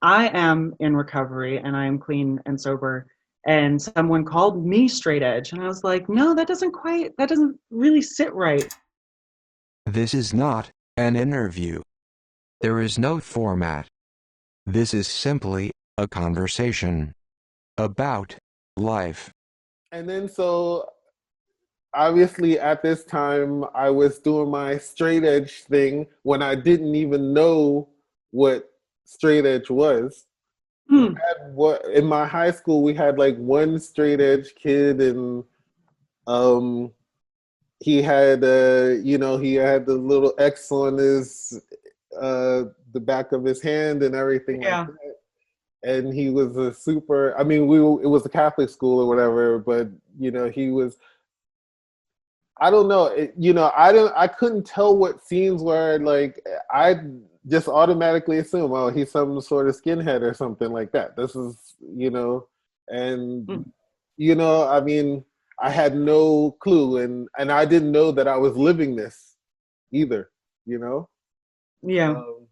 I am in recovery and I am clean and sober. And someone called me straight edge. And I was like, no, that doesn't really sit right. This is not an interview. There is no format. This is simply a conversation about life. And then so obviously at this time I was doing my straight edge thing when I didn't even know what straight edge was. We Hmm. had what in my high school we had like one straight edge kid, and um he had the little X on his the back of his hand and everything like Yeah. that. And he was a super, I mean, it was a Catholic school or whatever, but he was, I don't know. I couldn't tell what scenes were like. I just automatically assume, oh, he's some sort of skinhead or something like that. This is, and Hmm. I mean, I had no clue, and I didn't know that I was living this either. You know. Yeah. Um,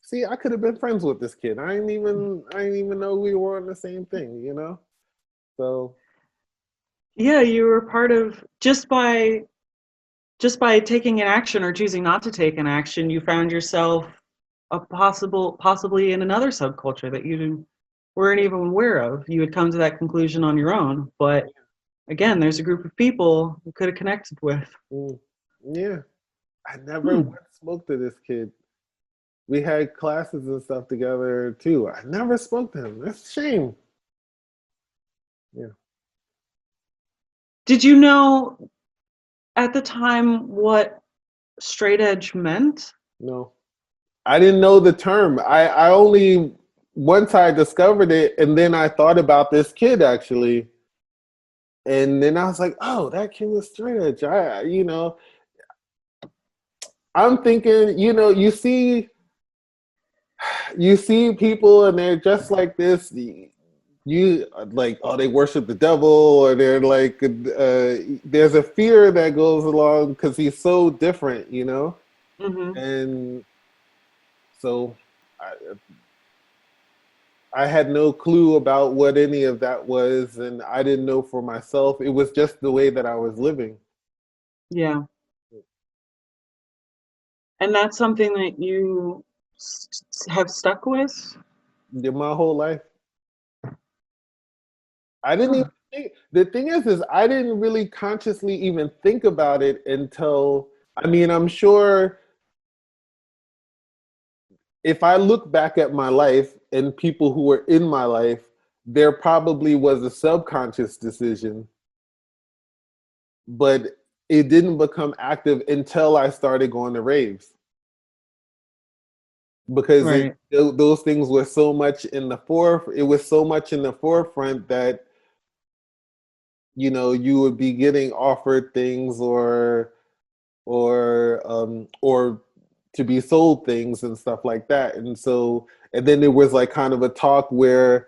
See, I could have been friends with this kid. I didn't even know we were on the same thing. So Yeah, you were part of just by taking an action or choosing not to take an action, you found yourself possibly in another subculture that weren't even aware of. You had come to that conclusion on your own, but again, there's a group of people you could have connected with. mm, yeah, I never Hmm. once spoke to this kid. We had classes and stuff together too. I never spoke to him. That's a shame. Yeah. Did you know at the time what straight edge meant? No, I didn't know the term. I only once I discovered it, and then I thought about this kid actually, and then I was like, oh, that kid was straight edge. I'm thinking, you see people and they're just like this. You like, oh, they worship the devil, or they're like, there's a fear that goes along because he's so different. Hmm. And so I, I had no clue about what any of that was, and I didn't know for myself. It was just the way that I was living. Yeah. And that's something that you have stuck with? My whole life. I didn't even Huh. think. The thing is I didn't really consciously even think about it until. I mean, I'm sure if I look back at my life and people who were in my life, there probably was a subconscious decision, but it didn't become active until I started going to raves because Right. those things were so much in the it was so much in the forefront that you would be getting offered things or to be sold things and stuff like that. And then there was like kind of a talk where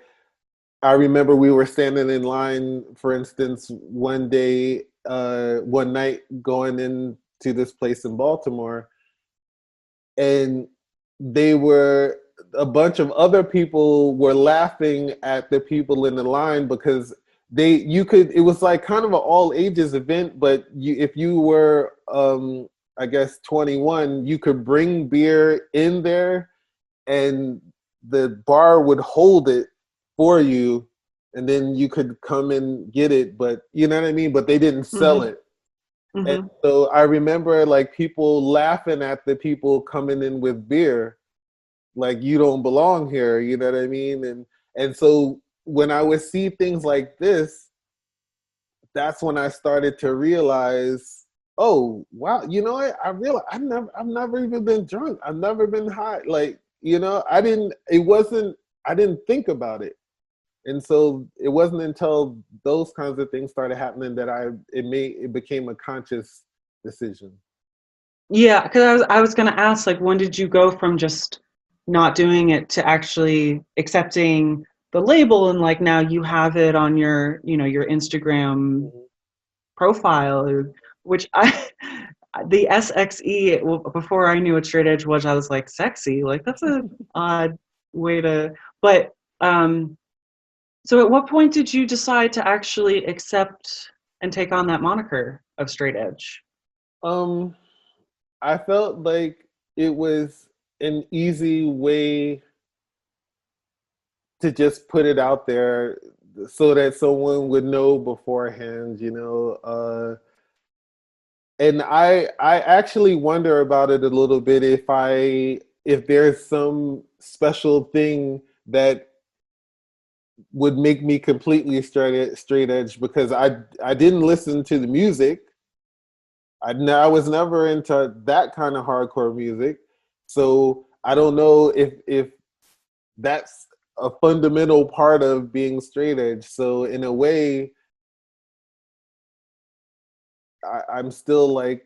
I remember we were standing in line, for instance, one night going into this place in Baltimore, and they were a bunch of other people were laughing at the people in the line because it was like kind of an all ages event, but if you were I guess 21, you could bring beer in there and the bar would hold it for you, and then you could come and get it, but you know what I mean, but they didn't sell Hmm. it. And Hmm. so I remember like people laughing at the people coming in with beer, like you don't belong here, you know what I mean? And so when I would see things like this, that's when I started to realize, oh wow, you know what? I realized I've never even been drunk. I've never been high. Like, I didn't think about it. And so it wasn't until those kinds of things started happening that it became a conscious decision. Yeah, because I was gonna ask, like, when did you go from just not doing it to actually accepting the label and like now you have it on your Instagram Mhm. profile, which I the SXE before I knew what straight edge was, I was like sexy, like that's a odd. way to, but so at what point did you decide to actually accept and take on that moniker of straight edge? Um, I felt like it was an easy way to just put it out there so that someone would know beforehand, you know. And I actually wonder about it a little bit if there's some special thing that would make me completely straight edge because I didn't listen to the music. I was never into that kind of hardcore music, so I don't know if that's a fundamental part of being straight edge. So in a way, I'm still like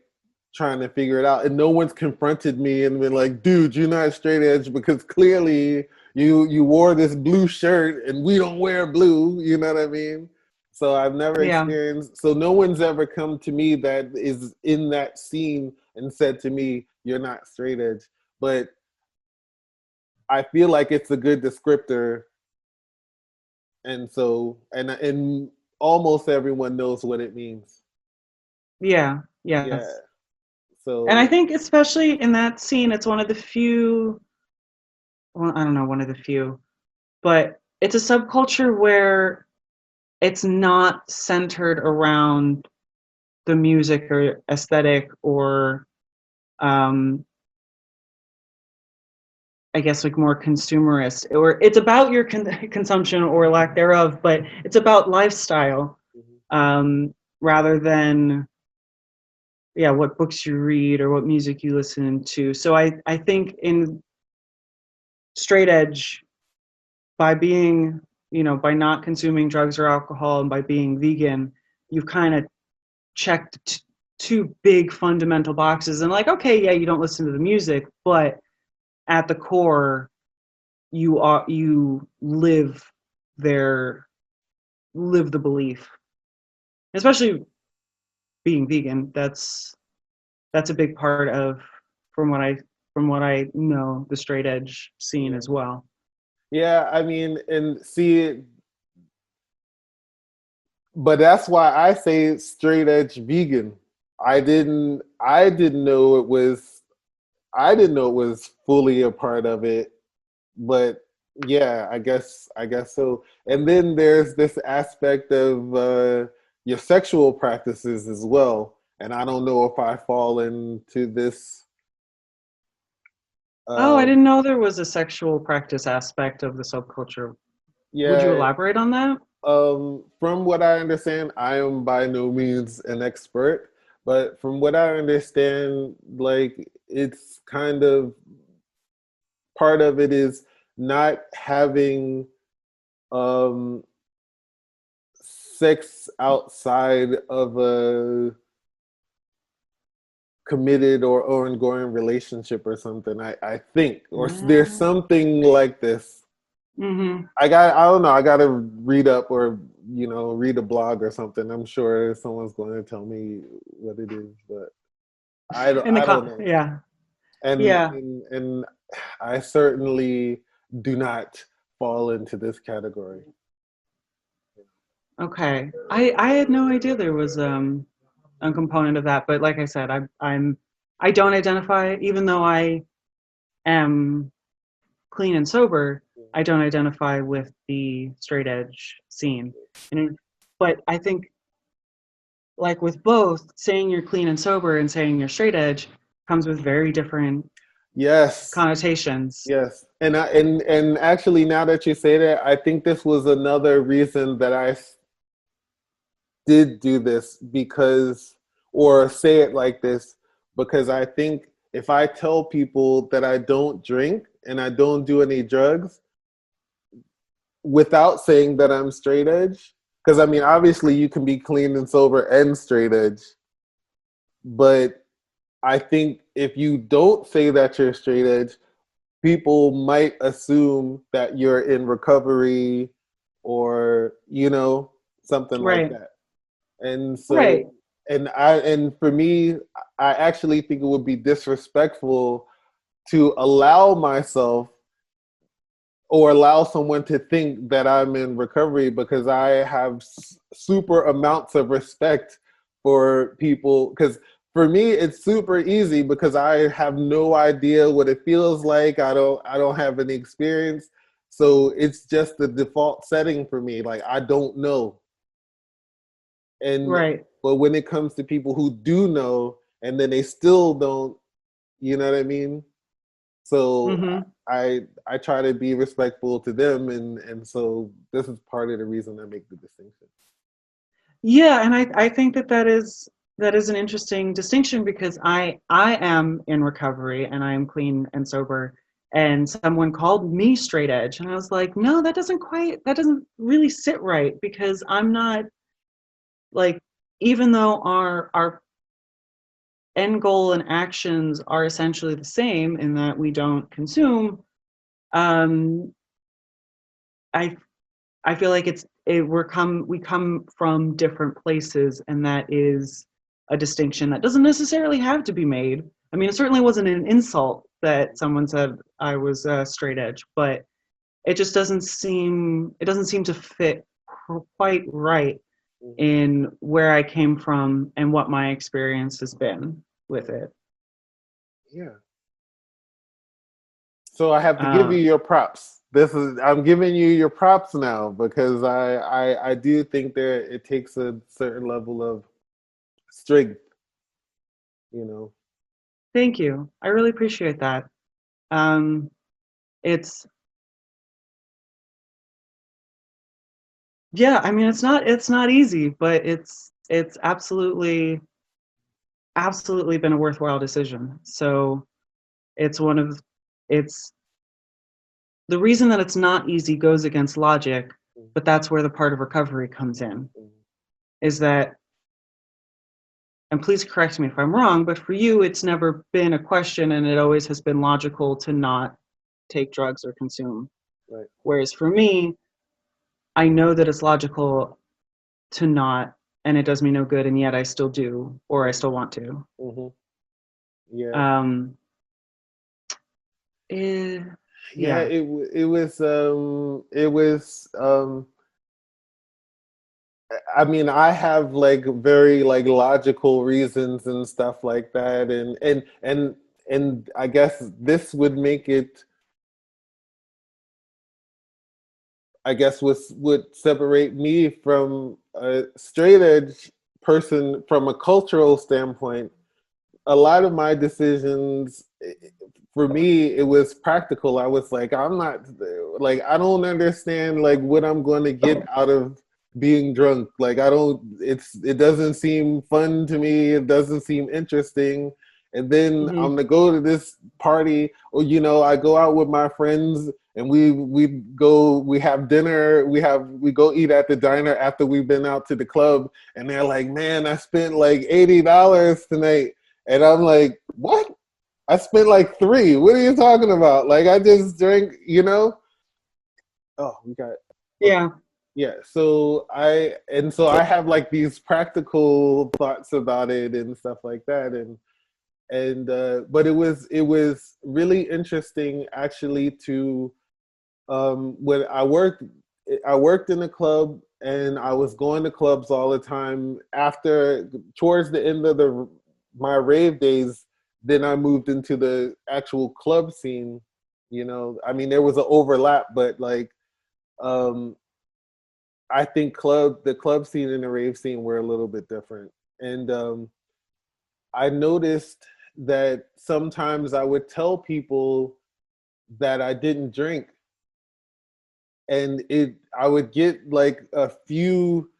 trying to figure it out, and no one's confronted me and been like, "Dude, you're not straight edge because clearly you wore this blue shirt and we don't wear blue." You know what I mean? So I've never Yeah, experienced. So no one's ever come to me that is in that scene and said to me, "You're not straight edge." But I feel like it's a good descriptor, and so and almost everyone knows what it means. yeah, Yeah. yes. And I So think especially in that scene, it's one of the few, well, I don't know, one of the few, but it's a subculture where it's not centered around the music or aesthetic or um, I guess like more consumerist, or it's about your consumption or lack thereof, but it's about lifestyle mhm. rather than yeah what books you read or what music you listen to. So I think in straight edge, by being, you know, by not consuming drugs or alcohol and by being vegan, you've kind of checked two big fundamental boxes, and like, okay, yeah, you don't listen to the music, but at the core you their live the belief, especially being vegan. That's a big part of, from what I from what I know, the straight edge scene Yeah. as well. Yeah, I mean, and see, but that's why I say straight edge vegan. I didn't know it was, I didn't know it was fully a part of it, but yeah, I guess so. And then there's this aspect of your sexual practices as well. And I don't know if I fall into this. Oh, I Uh, didn't know there was a sexual practice aspect of the subculture. Would you yeah, elaborate on that? From what I understand, I am by no means an expert, but from what I understand, like it's kind of part of it is not having um, sex outside of a committed or ongoing relationship or something. I think, or there's something like this. Mm-hmm. I don't know. I got to read up or, you know, read a blog or something. I'm sure someone's going to tell me what it is, but In the I don't know. yeah, And, yeah. and I certainly do not fall into this category. Okay. I had no idea there was a component of that, but like I said, I don't identify, even though I am clean and sober, I don't identify with the straight edge scene. And but I think, like with both, saying you're clean and sober and saying you're straight edge comes with very different Yes, connotations. yes. And actually, now that you say that, I think this was another reason that did do this because, or say it like this, because I think if I tell people that I don't drink and I don't do any drugs without saying that I'm straight edge, because I mean, obviously you can be clean and sober and straight edge, but I think if you don't say that you're straight edge, people might assume that you're in recovery or, you know, something like Right. that. And so, Right. and for me, I actually think it would be disrespectful to allow myself or allow someone to think that I'm in recovery, because I have super amounts of respect for people. Because for me, it's super easy because I have no idea what it feels like. I don't have any experience. So it's just the default setting for me. Like, I don't know. And Right. but when it comes to people who do know and then they still don't, you know what I mean? So Hmm. I try to be respectful to them, and so this is part of the reason I make the distinction. Yeah, and I think that that is an interesting distinction because I am in recovery and I am clean and sober, and someone called me straight edge and I was like, no, that doesn't really sit right because I'm not like, even though our end goal and actions are essentially the same in that we don't consume, um I I feel like we come from different places, and that is a distinction that doesn't necessarily have to be made. I mean, it certainly wasn't an insult that someone said I was straight edge, but it doesn't seem to fit quite right Mhm. in where I came from and what my experience has been with it. Yeah. So I have to give you Uh, your props. I'm giving you your props now because I do think there it takes a certain level of strength, you know. Thank you. I really appreciate that. Um, it's Yeah, I mean it's not easy, but it's absolutely been a worthwhile decision. So it's one of it's the reason that it's not easy goes against logic, Mhm, but that's where the part of recovery comes in. mhm, Is that, and please correct me if I'm wrong, but for you it's never been a question and it always has been logical to not take drugs or consume. right. Whereas for me, I know that it's logical to not, and it does me no good, and yet I still do, or I Mhm, still want to. mhm. Yeah. Um, eh, Yeah, yeah, it was I mean, I have like very like logical reasons and stuff like that, and I guess this would make it, I guess, was would separate me from a straight edge person from a cultural standpoint. A lot of my decisions, for me, it was practical. I was like, I'm not like, I don't understand like what I'm going to get out of being drunk. Like, I don't, it doesn't seem fun to me. It doesn't seem interesting. And then hmm, I'm gonna go to this party, or I go out with my friends and we have dinner, we go eat at the diner after we've been out to the club, and they're like, man, I spent like $80 tonight, and I'm like, what? I spent like three. What are you talking about? Like, I just drank. Oh, we got, okay. yeah, Yeah. So I have like these practical thoughts about it and stuff like that. But it was really interesting actually to, when I worked in a club, and I was going to clubs all the time. After, towards the end of the my rave days, then I moved into the actual club scene. I mean, there was an overlap, but like, um, I think the club scene and the rave scene were a little bit different. And I noticed that sometimes I would tell people that I didn't drink, and I would get like a few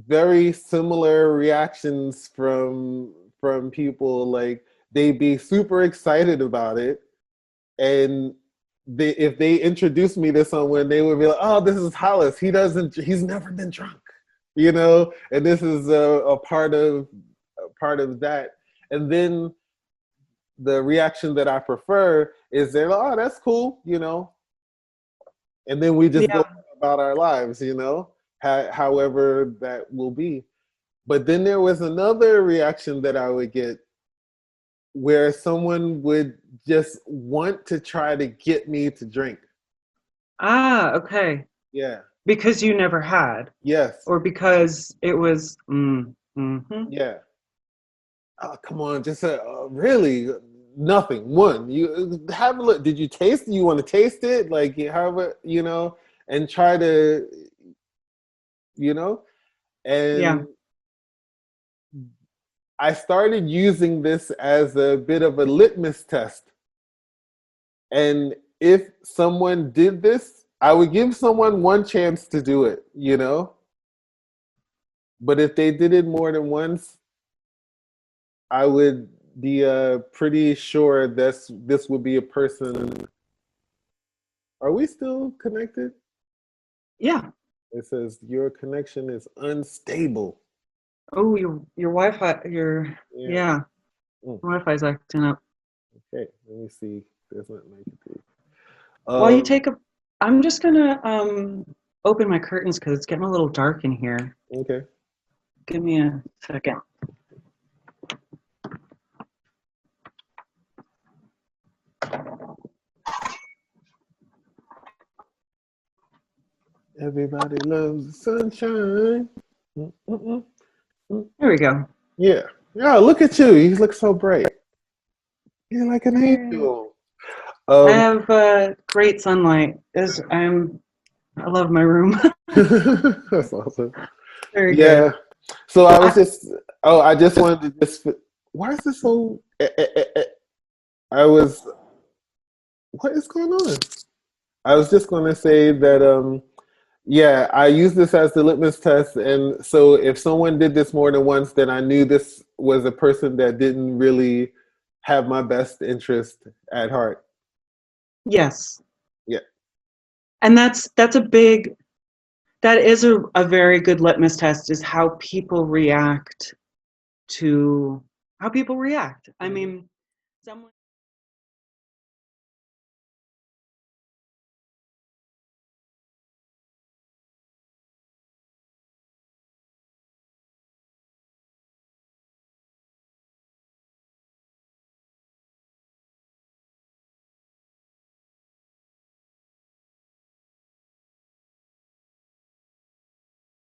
very similar reactions from people. Like, they'd be super excited about it, and if they introduced me to someone, they would be like, oh, this is Hollis, he's never been drunk, and this is a part of that. And then the reaction that I prefer is they're like, oh, that's cool, and then we just go yeah, about our lives, however that will be. But then there was another reaction that I would get, where someone would just want to try to get me to drink. Ah, okay. Yeah. Because you never had, Yes. or because it was. Mm-hmm. Yeah. Oh, come on, just really nothing. One, you have a look. Did you taste it? You want to taste it? Like, however, and try to, you know, Yeah. and I started using this as a bit of a litmus test. And if someone did this, I would give someone one chance to do it. But if they did it more than once, I would be pretty sure this would be a person. Are we still connected? Yeah. It says your connection is unstable. Oh, your Wi-Fi, Yeah. yeah, Mm, Wi-Fi's acting up. okay. Let me see. There's nothing I can do. While you take a, I'm just gonna open my curtains because it's getting a little dark in here. Okay. Give me a second. Everybody loves the sunshine. Mm, mm, mm, mm. There we go. Yeah. Yeah. Look at you. You look so bright. You're like an Yay. angel. I Um. have great sunlight. I love my room. That's awesome. Very Yeah. good. So I was I, just. Oh, I just wanted to just. Why is this so? I was. What is going on? I was just going to say that. Yeah, I use this as the litmus test, and so if someone did this more than once, then I knew this was a person that didn't really have my best interest at heart. yes, Yeah. and that is a very good litmus test is how people react to how people react. I Mhm. mean, someone